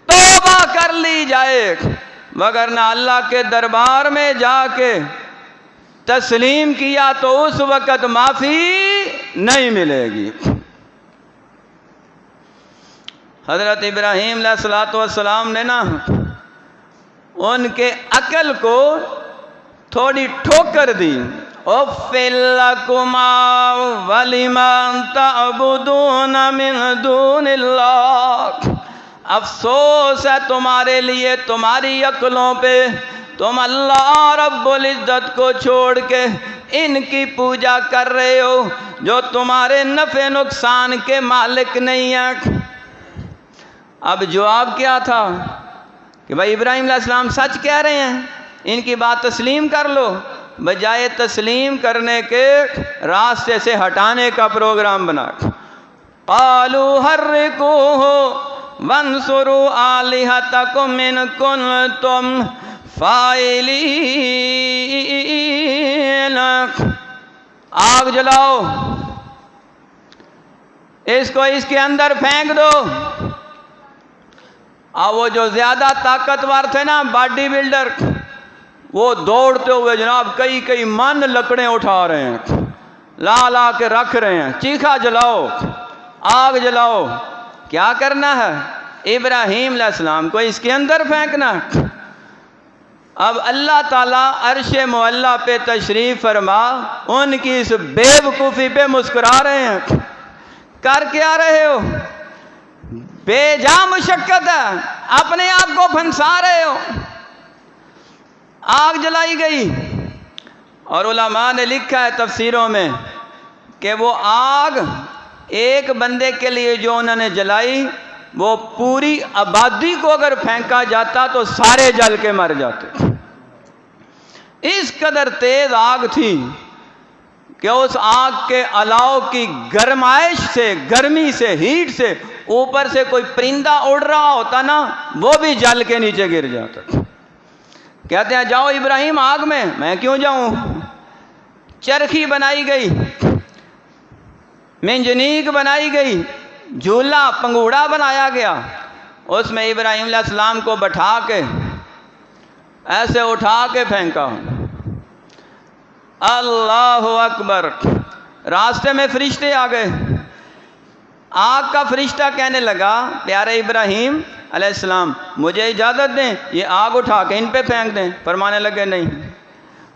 توبہ کر لی جائے، وگرنہ اللہ کے دربار میں جا کے تسلیم کیا تو اس وقت معافی نہیں ملے گی۔ حضرت ابراہیم علیہ السلام نے نا ان کے عقل کو تھوڑی ٹھوکر دی۔ اُفٍّ لَكُمَا وَلِمَا تَعْبُدُونَ مِن دُونِ اللَّهِ، افسوس ہے تمہارے لیے، تمہاری عقلوں پہ، تم اللہ رب العزت کو چھوڑ کے ان کی پوجا کر رہے ہو جو تمہارے نفع نقصان کے مالک نہیں ہیں۔ اب جواب کیا تھا کہ بھائی ابراہیم علیہ السلام سچ کہہ رہے ہیں، ان کی بات تسلیم کر لو، بجائے تسلیم کرنے کے راستے سے ہٹانے کا پروگرام بنا۔ قالوا حرقوه وانصروا آلہتکم ان کنتم فاعلین، آگ جلاؤ، اس کو اس کے اندر پھینک دو۔ وہ جو زیادہ طاقتور تھے نا باڈی بلڈر، وہ دوڑتے ہوئے جناب کئی من لکڑیں اٹھا رہے ہیں، لا لا کے رکھ رہے ہیں، چیخا جلاؤ، آگ جلاؤ، کیا کرنا ہے؟ ابراہیم علیہ السلام کو اس کے اندر پھینکنا۔ اب اللہ تعالیٰ عرش معلیٰ پہ تشریف فرما ان کی اس بے وقوفی پہ مسکرا رہے ہیں۔ کر کیا رہے ہو؟ بے جا مشقت ہے، اپنے آپ کو پھنسا رہے ہو۔ آگ جلائی گئی، اور علماء نے لکھا ہے تفسیروں میں کہ وہ آگ ایک بندے کے لیے جو انہوں نے جلائی، وہ پوری آبادی کو اگر پھینکا جاتا تو سارے جل کے مر جاتے۔ اس قدر تیز آگ تھی کہ اس آگ کے الاؤ کی گرمائش سے، گرمی سے، ہیٹ سے اوپر سے کوئی پرندہ اڑ رہا ہوتا نا، وہ بھی جل کے نیچے گر جاتا۔ کہتے ہیں جاؤ ابراہیم آگ میں کیوں جاؤں؟ چرخی بنائی گئی، منجنیق بنائی گئی، جھولا پنگوڑا بنایا گیا، اس میں ابراہیم علیہ السلام کو بٹھا کے ایسے اٹھا کے پھینکا۔ اللہ اکبر! راستے میں فرشتے آ گئے۔ آگ کا فرشتہ کہنے لگا پیارے ابراہیم علیہ السلام مجھے اجازت دیں یہ آگ اٹھا کے ان پہ پھینک دیں۔ فرمانے لگے نہیں۔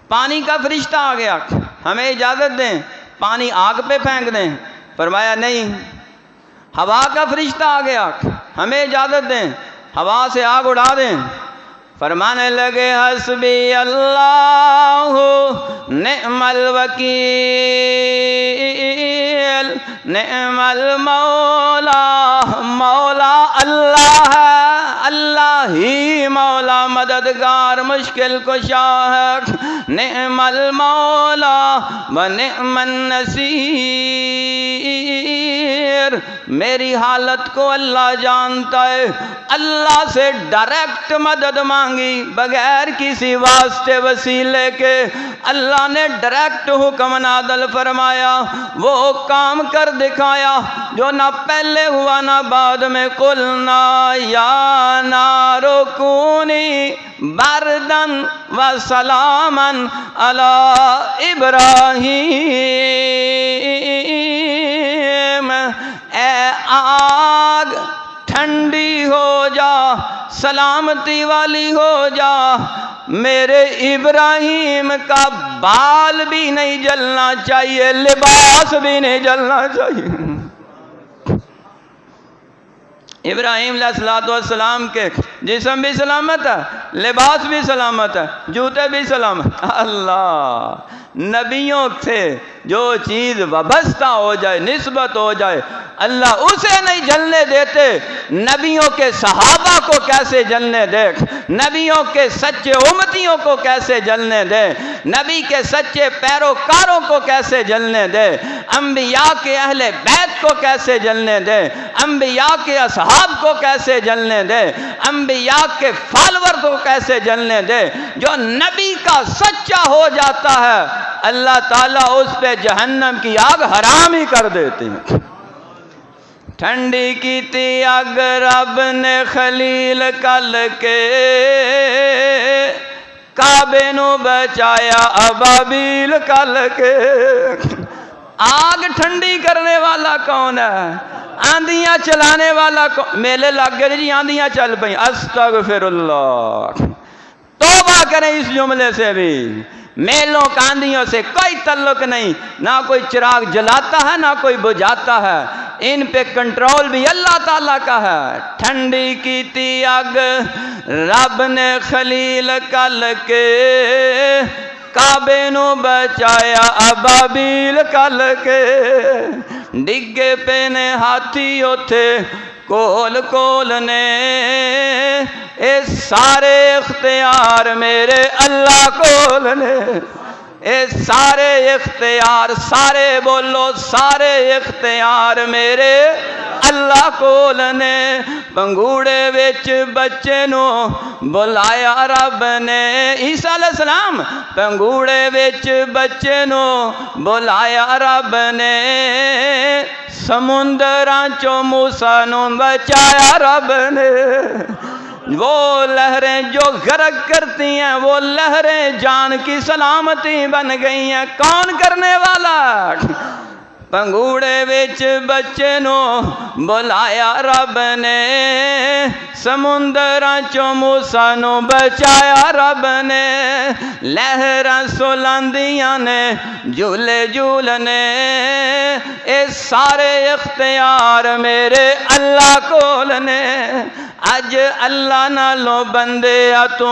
پانی کا فرشتہ آ گیا، ہمیں اجازت دیں پانی آگ پہ پھینک دیں۔ فرمایا نہیں۔ ہوا کا فرشتہ آ گیا، ہمیں اجازت دیں ہوا سے آگ اڑا دیں۔ فرمانے لگے حسبی اللہ نعم الوکیل نعم المولا، مولا اللہ ہے، اللہ ہی مولا مددگار مشکل کشا ہے۔ نعم المولا و نعم النصیر، میری حالت کو اللہ جانتا ہے۔ اللہ سے ڈائریکٹ مدد مانگی بغیر کسی واسطے وسیلے کے، اللہ نے ڈائریکٹ حکم نازل فرمایا، وہ کام کر دکھایا جو نہ پہلے ہوا نہ بعد میں۔ قلنا یا نار کونی بردن و سلاما علی ابراہیم، اے آگ ٹھنڈی ہو جا، سلامتی والی ہو جا، میرے ابراہیم کا بال بھی نہیں جلنا چاہیے، لباس بھی نہیں جلنا چاہیے۔ ابراہیم علیہ السلام کے جسم بھی سلامت ہے، لباس بھی سلامت ہے، جوتے بھی سلامت۔ اللہ! نبیوں سے جو چیز وابستہ ہو جائے، نسبت ہو جائے، اللہ اسے نہیں جلنے دیتے۔ نبیوں کے صحابہ کو کیسے جلنے دے، نبیوں کے سچے امتیوں کو کیسے جلنے دے، نبی کے سچے پیروکاروں کو کیسے جلنے دے، انبیاء کے اہل بیت کو کیسے جلنے دے، انبیاء کے اصحاب کو کیسے جلنے دے، انبیاء کے فالور کو کیسے جلنے دے۔ جو نبی کا سچا ہو جاتا ہے اللہ تعالیٰ اس پہ جہنم کی آگ حرام ہی کر دیتے ہیں۔ ٹھنڈی کی تھی آگ رب نے خلیل کل کے، کعبے نو بچایا ابابیل کل کے۔ آگ ٹھنڈی کرنے والا کون ہے؟ آندیاں چلانے والا کون؟ میلے لگ گئے جی، آندیاں چل پئیں، استغفر اللہ! توبہ کریں اس جملے سے بھی۔ میلوں کاندیوں سے کوئی تعلق نہیں، نہ کوئی چراغ جلاتا ہے نہ کوئی بجھاتا ہے، ان پہ کنٹرول بھی اللہ تعالیٰ کا ہے۔ ٹھنڈی کی تھی آگ رب نے خلیل کل کے، کعبے نو بچایا ابابیل کل کے۔ ڈگے پہ نے ہاتھی اوتھے کول کول نے، اے سارے اختیار میرے اللہ کول نے۔ اے سارے اختیار، سارے بولو سارے اختیار میرے اللہ کول نے۔ پنگوڑے وچ بچے نو بلایا رب نے، عیسیٰ علیہ السلام پنگوڑے وچ بچے نو بلایا رب نے، سمندراں چوں موسیٰ نو بچایا رب نے۔ وہ لہریں جو غرق کرتی ہیں وہ لہریں جان کی سلامتی بن گئی ہیں۔ کون کرنے والا؟ پنگوڑے وچ بچے نو بلایا رب نے، سمندراں چوں موسیٰ نو بچایا رب نے، لہراں سلاندیاں نے جھولے جھولنے، اے سارے اختیار میرے اللہ کول نے۔ اج اللہ نالوں بندیا تو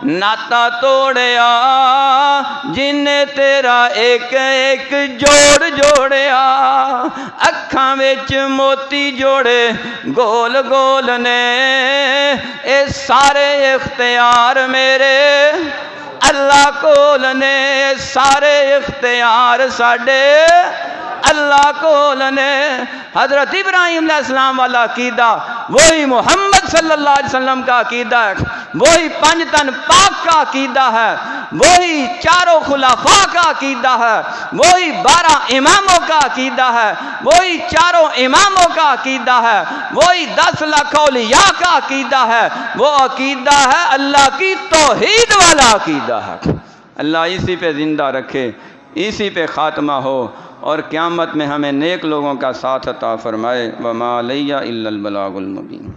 ناتا توڑیا، جن تیرا ایک ایک جوڑ جوڑیا، اکھاں وچ موتی جوڑے گول گول نے، اے سارے اختیار میرے اللہ کول نے، سارے اختیار ساڈے اللہ کول نے۔ حضرت ابراہیم علیہ السلام والا عقیدہ وہی محمد صلی اللہ علیہ وسلم کا عقیدہ ہے، وہی پنج تن پاک کا عقیدہ ہے، وہی چاروں خلفاء کا عقیدہ ہے، وہی 12 اماموں کا عقیدہ ہے، وہی چاروں اماموں کا عقیدہ ہے، وہی 10 لاکھ اولیاء کا عقیدہ ہے۔ وہ عقیدہ ہے اللہ کی توحید والا عقیدہ ہے۔ اللہ اسی پہ زندہ رکھے، اسی پہ خاتمہ ہو، اور قیامت میں ہمیں نیک لوگوں کا ساتھ عطا فرمائے۔ وما علیہ الا البلاغ المبین۔